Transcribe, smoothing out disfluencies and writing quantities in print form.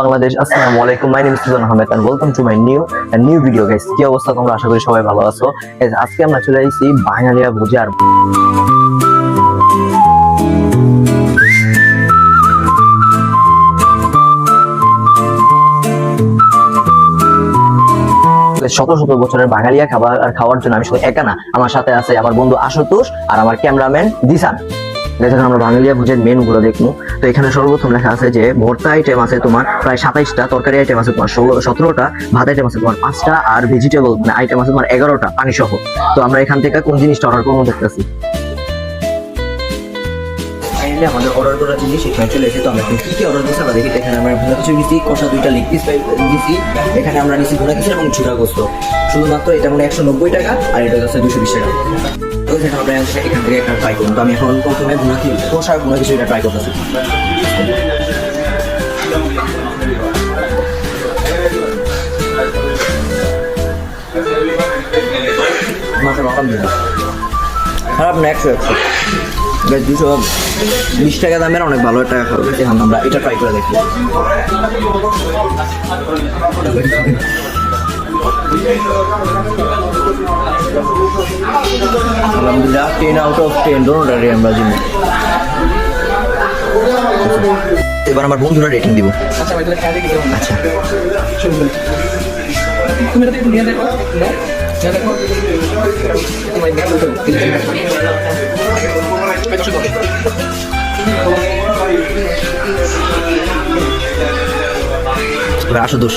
বাংলাদেশ, আসসালামু আলাইকুম। My name is Sujon Ahmed and welcome to my new video guys. কি অবস্থা তোমরা? আশা করি সবাই ভালো আছো। Guys, আজকে আমরা চলে এসেছি বাঙালিয়া ভুজিয়ার শত শত বছরের বাঙালিয়া খাবার আর খাওয়ার জন্য আমি শুধু একা না, আমার সাথে আছে আমার বন্ধু আশুতোষ আর আমার ক্যামেরাম্যান দিশান। দেখুন আমরা বাঙালিয়া ভোজের মেনু গুলো দেখবো। তো এখানে সর্বপ্রথম লেখা আছে যে ভর্তা আইটেম আছে তোমার প্রায় 27টা, তরকারি আইটেম আছে তোমার 17টা, ভাত আইটেম আছে তোমার 5টা, আর ভেজিটেবল আইটেম আছে তোমার 11টা পানি সহ। তো আমরা এখান থেকে কোন জিনিসটা অর্ডার করবো দেখতেছি। আমাদের অর্ডার করা জিনিস এখানে চলে এসে, তো আমরা কি কি অর্ডার করছি আমরা দেখি। এখানে আমরা ভুনা কিছু দিচ্ছি, কষা 2টা লেগ পিস দিচ্ছি। এখানে আমরা নিচ্ছি ভুনা কিছু এবং ঝুরা গোস্ত, শুধুমাত্র এটা মানে 190 টাকা আর এটা হচ্ছে 220 টাকা। তো সেটা আমরা এখান থেকে একটা ট্রাই করবো। তো আমি এখন প্রথমে ভুনা কি কষা ভুনা কিছু এটা ট্রাই করতেছি। খারাপ না, 100 220 টাকা দামের অনেক ভালো টাকা খাবে। এখন আমরা এটা ট্রাই করে দেখি। আলহামদুলিল্লাহ 10 আউট অফ 10 দোনোটারই আমরা জিনি। এবার আমার বন্ধুরা রেটিং দিব। আচ্ছা আশুতোষ